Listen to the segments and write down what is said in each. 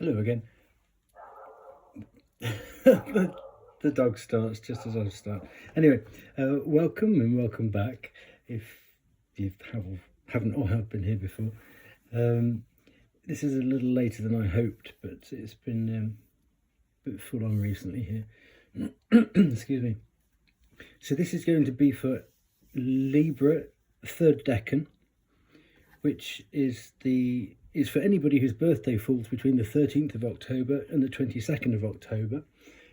Hello again. the dog starts just as I start. Anyway, welcome and welcome back. If you haven't or have been here before, this is a little later than I hoped, but it's been a bit full on recently here. Excuse me. So this is going to be for Libra, third decan, which is for anybody whose birthday falls between the 13th of October and the 22nd of October.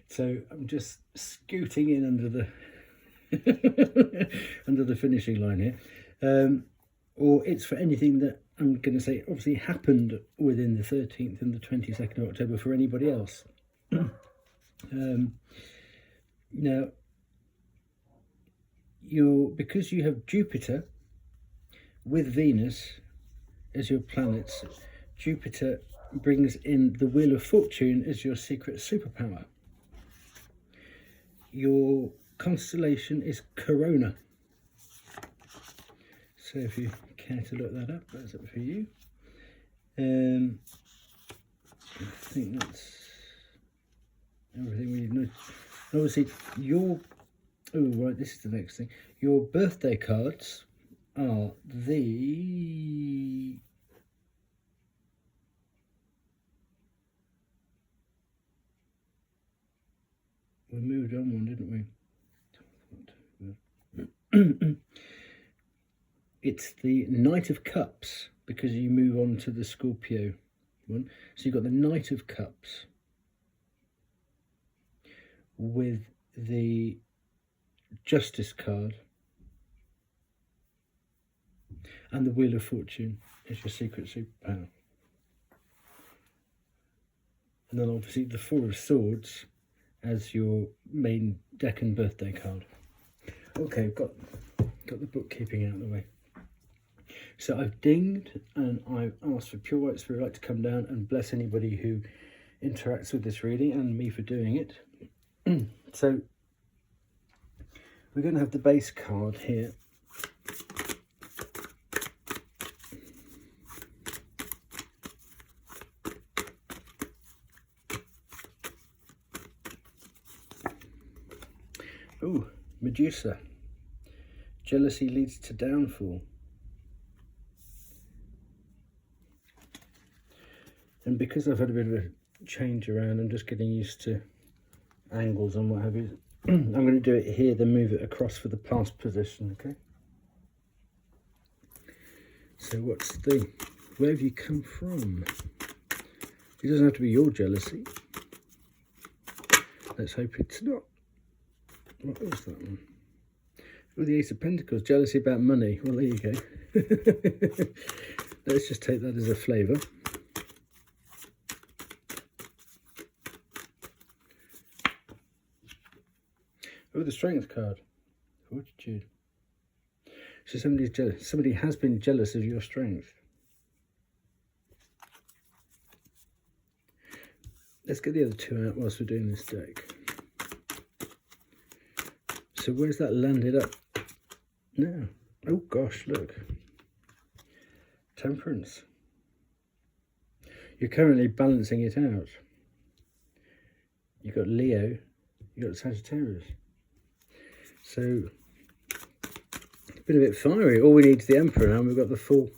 So I'm just scooting in under the under the finishing line here. Or it's for anything that I'm going to say obviously happened within the 13th and the 22nd of October for anybody else. Now, because you have Jupiter with Venus as your planets, Jupiter brings in the Wheel of Fortune as your secret superpower. Your constellation is Corona. So if you care to look that up, that's up for you. I think that's everything we need to know. Obviously, this is the next thing. Your birthday cards are we moved on one, didn't we? It's the Knight of Cups, because you move on to the Scorpio one. So you've got the Knight of Cups with the Justice card and the Wheel of Fortune is your secret superpower. And then obviously the Four of Swords as your main decan birthday card. Okay, got the bookkeeping out of the way. So I've dinged and I've asked for Pure White Spirit Light to come down and bless anybody who interacts with this reading and me for doing it. So we're going to have the base card here. Oh, Medusa. Jealousy leads to downfall. And because I've had a bit of a change around, I'm just getting used to angles and what have you. I'm going to do it here, then move it across for the past position, okay? So where have you come from? It doesn't have to be your jealousy. Let's hope it's not. What was that one? Oh, the Ace of Pentacles, jealousy about money. Well, there you go. Let's just take that as a flavour. Oh, the Strength card, Fortitude. So somebody's jealous. Somebody has been jealous of your strength. Let's get the other two out whilst we're doing this deck. So where's that landed up now? Oh gosh, look. Temperance. You're currently balancing it out. You've got Leo, you've got Sagittarius. So it's been a bit fiery. All we need is the Emperor now, and we've got the full.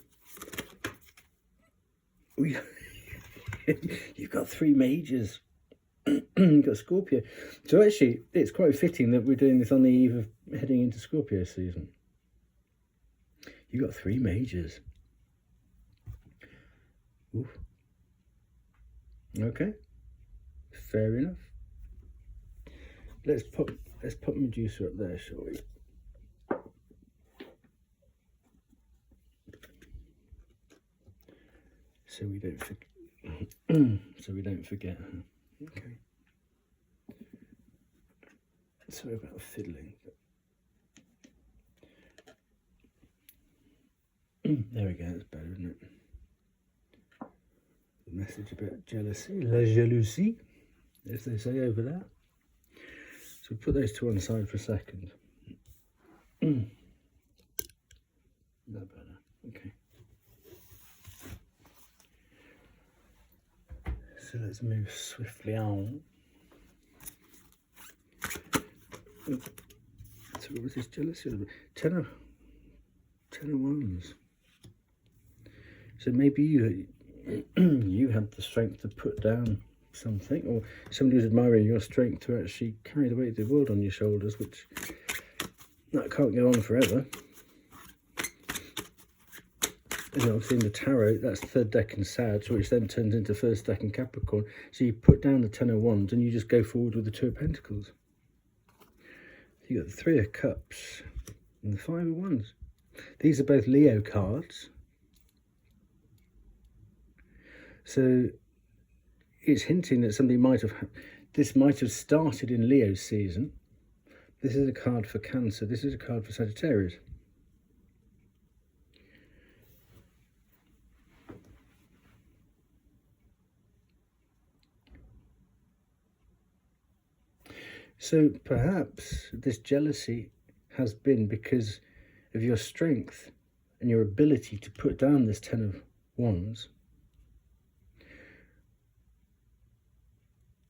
You've got three majors. You've got Scorpio. So actually, it's quite fitting that we're doing this on the eve of heading into Scorpio season. You've got three majors. Oof. Okay. Fair enough. Let's put Medusa up there, shall we? So we don't forget. Okay. Sorry about the fiddling. There we go, that's better, isn't it? The message about jealousy, la jalousie, as they say over there. So put those to one side for a second. That better, okay. So let's move swiftly on. So what was this jealousy? Ten of Wands. So maybe you had the strength to put down something, or somebody was admiring your strength to actually carry the weight of the world on your shoulders, which that can't go on forever. And obviously in the tarot, that's third deck in Sag, which then turns into first deck in Capricorn. So you put down the Ten of Wands and you just go forward with the Two of Pentacles. You got the Three of Cups and the Five of Wands. These are both Leo cards. So it's hinting that somebody this might have started in Leo season. This is a card for Cancer. This is a card for Sagittarius. So perhaps this jealousy has been because of your strength and your ability to put down this Ten of Wands.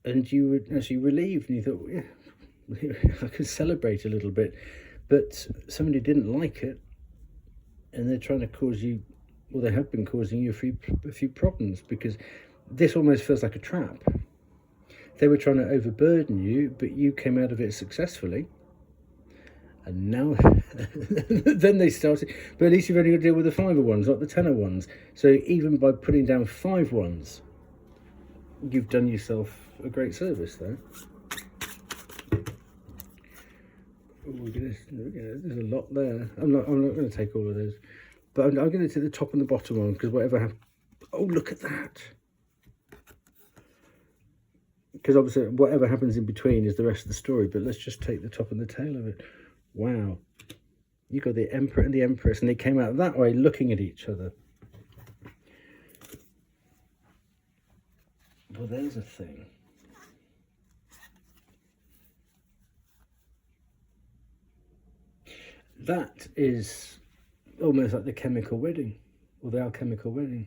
And you were actually relieved and you thought, yeah, I could celebrate a little bit. But somebody didn't like it and they're trying to cause you, well, they have been causing you a few problems, because this almost feels like a trap. They were trying to overburden you, but you came out of it successfully. And now, then they started, but at least you've only got to deal with the Five of Wands, not the Ten of Wands. So even by putting down 5 Wands, you've done yourself a great service there. There's a lot there. I'm not going to take all of those, but I'm going to take the top and the bottom one, because whatever happens. Oh, look at that! Because obviously whatever happens in between is the rest of the story, but let's just take the top and the tail of it. Wow. You got the Emperor and the Empress, and they came out that way looking at each other. Well, there's a thing. That is almost like the chemical wedding, or the alchemical wedding.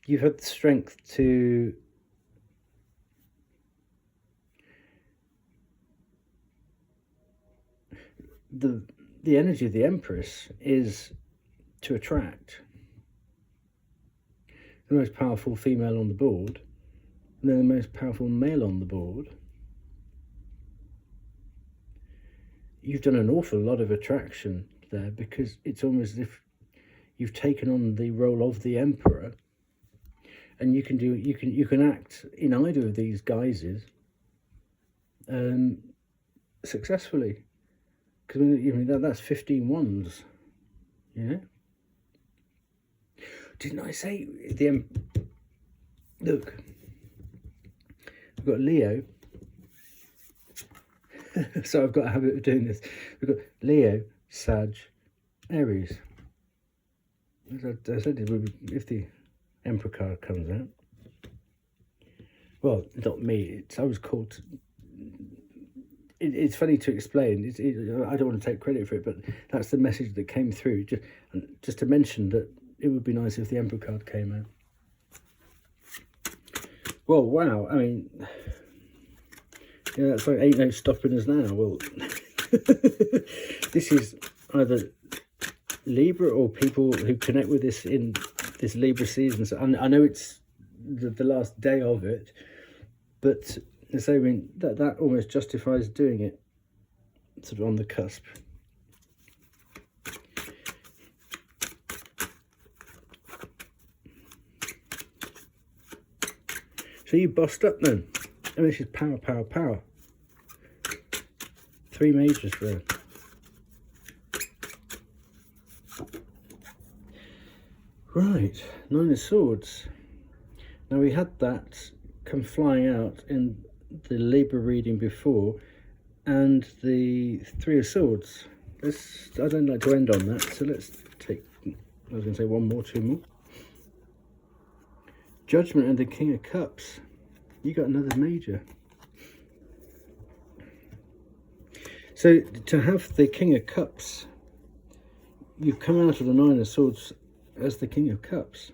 You've had the strength to the energy of the Empress is to attract the most powerful female on the board, and then the most powerful male on the board. You've done an awful lot of attraction there, because it's almost as if you've taken on the role of the Emperor. And you can act in either of these guises successfully, because that's 15 Wands, you know. Didn't I say look, we've got Leo. So I've got a habit of doing this. We've got Leo, Sag, Aries. As I said, if the Emperor card comes out, well, not me, I was called to, it's funny to explain, I don't want to take credit for it, but that's the message that came through, just to mention that it would be nice if the Emperor card came out. Well, wow, I mean, yeah, that's like ain't no stopping us now. Well, this is either Libra or people who connect with this in this Libra season. So I know it's the last day of it, but so I mean that almost justifies doing it sort of on the cusp. So you bossed up then. And this is power, power, power. 3 majors there. Right, 9 of Swords. Now we had that come flying out in the Libra reading before, and the 3 of Swords. I don't like to end on that, so let's take, I was going to say 1 more, 2 more. Judgment and the King of Cups. You got another major. So to have the King of Cups, you've come out of the 9 of Swords as the King of Cups.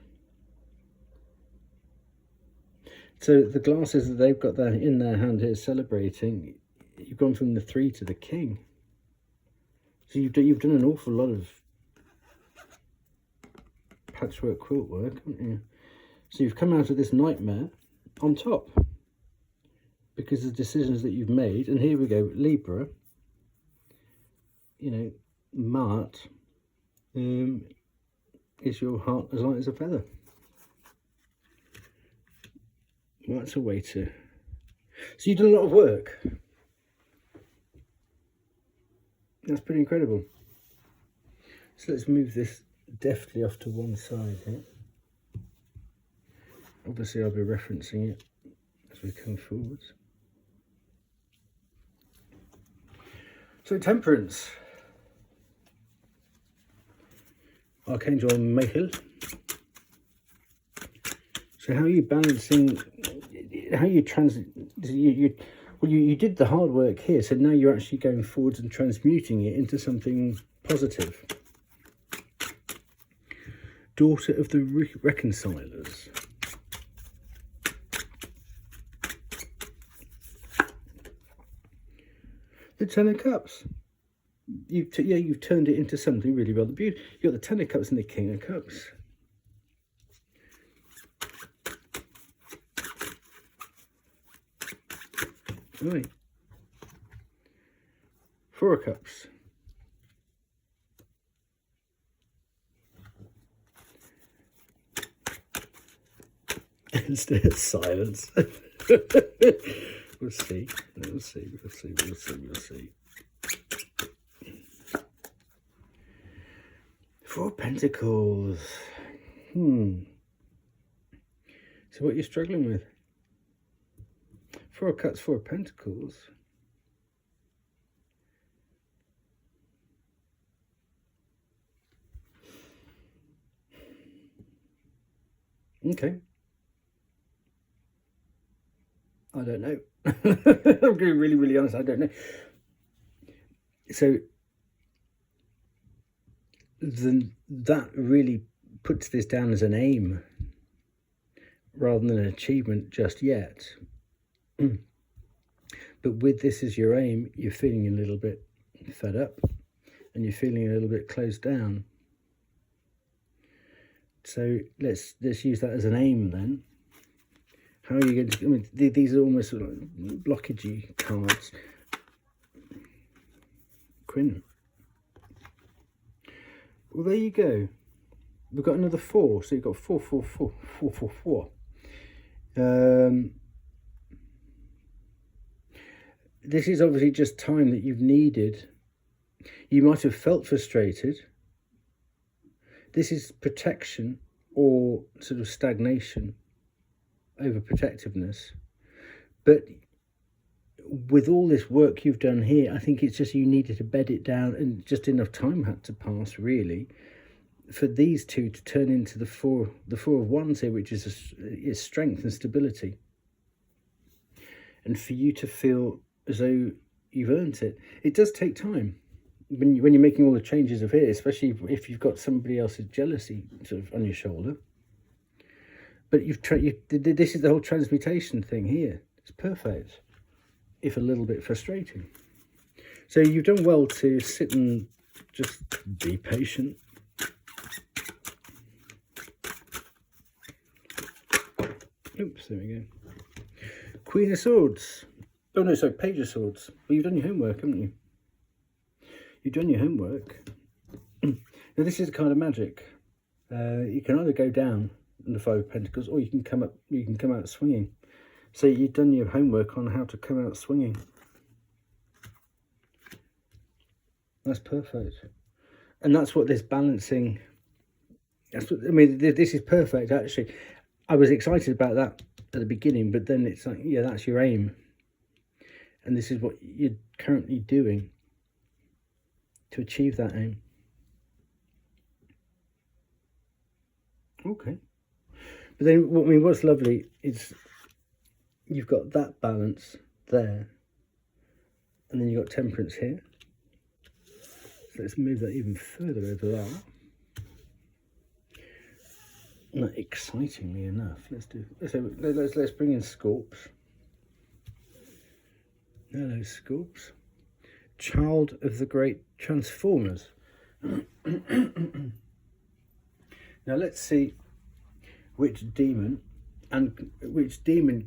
So the glasses that they've got there in their hand here celebrating, you've gone from the 3 to the king. So you've done an awful lot of patchwork quilt work, haven't you? So you've come out of this nightmare on top because of the decisions that you've made. And here we go, Libra, you know, Mart is your heart as light as a feather. Well, that's a way to... So you've done a lot of work. That's pretty incredible. So let's move this deftly off to one side here. Obviously I'll be referencing it as we come forwards. So Temperance. Archangel Michael. So how are you balancing, how you you did the hard work here, so now you're actually going forwards and transmuting it into something positive. Daughter of the Reconcilers. The Ten of Cups. You've turned it into something really rather beautiful. You've got the Ten of Cups and the King of Cups. Right. 4 of Cups. Instead of silence. We'll see. We'll see. We'll see. We'll see. We'll see. 4 of Pentacles. So what you're struggling with? 4 of Cups, 4 of Pentacles. Okay. I don't know. I'm being really, really honest. I don't know. So then that really puts this down as an aim rather than an achievement just yet. But with this as your aim, you're feeling a little bit fed up and you're feeling a little bit closed down. So let's use that as an aim then. How are you going to, I mean, these are almost sort of blockagey cards. Queen. Well, there you go. We've got another 4, so you've got 4, 4, 4, 4, 4, 4. This is obviously just time that you've needed. You might have felt frustrated. This is protection or sort of stagnation, overprotectiveness. But with all this work you've done here, I think it's just you needed to bed it down and just enough time had to pass, really, for these two to turn into the four of wands here, which is strength and stability. And for you to feel as though you've earned it. It does take time when you're making all the changes of here, especially if you've got somebody else's jealousy sort of on your shoulder. But this is the whole transmutation thing here. It's perfect, if a little bit frustrating. So you've done well to sit and just be patient. Oops, there we go. Queen of Swords. Oh no, sorry, Page of Swords. Well, you've done your homework, haven't you? You've done your homework. Now this is a kind of magic. You can either go down in the 5 of Pentacles, or you can come up. You can come out swinging. So you've done your homework on how to come out swinging. That's perfect, and that's what this balancing. That's what I mean. This is perfect, actually. I was excited about that at the beginning, but then it's like, yeah, that's your aim, and this is what you're currently doing to achieve that aim. Okay, but then what's lovely is you've got that balance there, and then you've got Temperance here. So let's move that even further over there. excitingly enough, let's bring in Scorps. Hello, Scorps. Child of the great Transformers. Now let's see which demon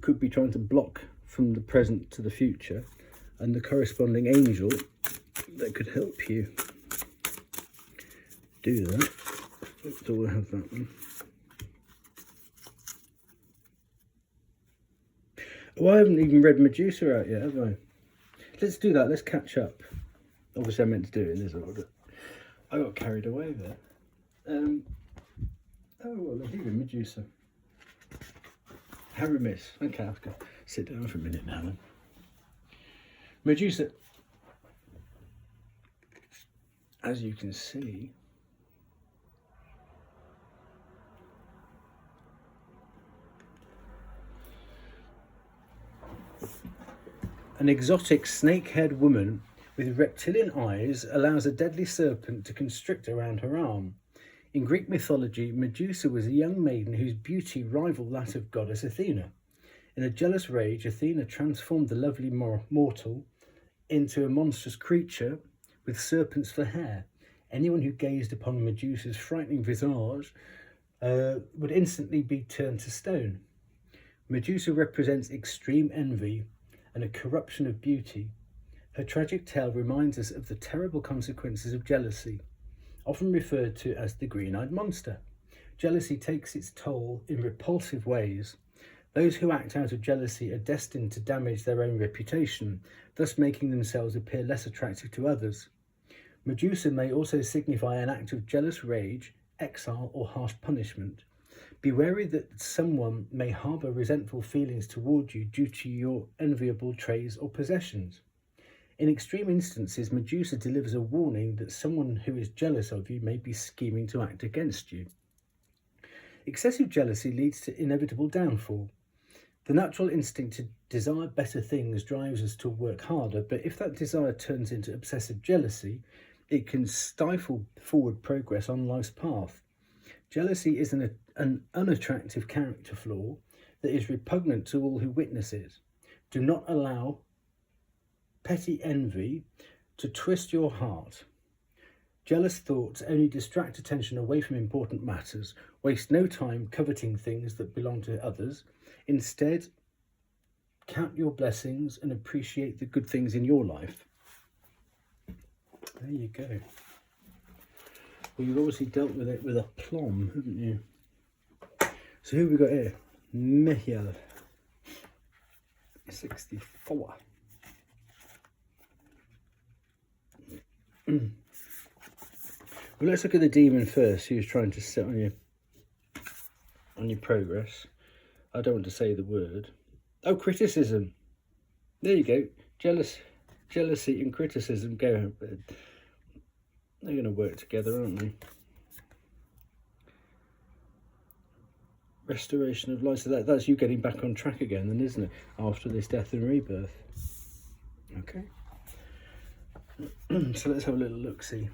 could be trying to block from the present to the future, and the corresponding angel that could help you do that. So we'll have that one. Oh, I haven't even read Medusa out yet, have I? Let's do that. Let's catch up. Obviously, I meant to do it in this order. I got carried away there. Oh, well, look, here, Medusa. How remiss. Okay, I'll go sit down for a minute now then. Medusa, as you can see, an exotic snake-haired woman with reptilian eyes allows a deadly serpent to constrict around her arm. In Greek mythology, Medusa was a young maiden whose beauty rivaled that of goddess Athena. In a jealous rage, Athena transformed the lovely mortal into a monstrous creature with serpents for hair. Anyone who gazed upon Medusa's frightening visage would instantly be turned to stone. Medusa represents extreme envy and a corruption of beauty. Her tragic tale reminds us of the terrible consequences of jealousy, often referred to as the green-eyed monster. Jealousy takes its toll in repulsive ways. Those who act out of jealousy are destined to damage their own reputation, thus making themselves appear less attractive to others. Medusa may also signify an act of jealous rage, exile, or harsh punishment. Be wary that someone may harbour resentful feelings toward you due to your enviable traits or possessions. In extreme instances, Medusa delivers a warning that someone who is jealous of you may be scheming to act against you. Excessive jealousy leads to inevitable downfall. The natural instinct to desire better things drives us to work harder, but if that desire turns into obsessive jealousy, it can stifle forward progress on life's path. Jealousy is an unattractive character flaw that is repugnant to all who witness it. Do not allow petty envy to twist your heart. Jealous thoughts only distract attention away from important matters. Waste no time coveting things that belong to others. Instead, count your blessings and appreciate the good things in your life. There you go. Well, you've obviously dealt with it with aplomb, haven't you? So who have we got here? Michael, 64. Well, let's look at the demon first, who's trying to sit on your progress. I don't want to say the word. Oh, criticism. There you go. Jealousy and criticism go. They're going to work together, aren't they? Restoration of life. So that's you getting back on track again, then, isn't it? After this death and rebirth. Okay. So let's have a little look-see.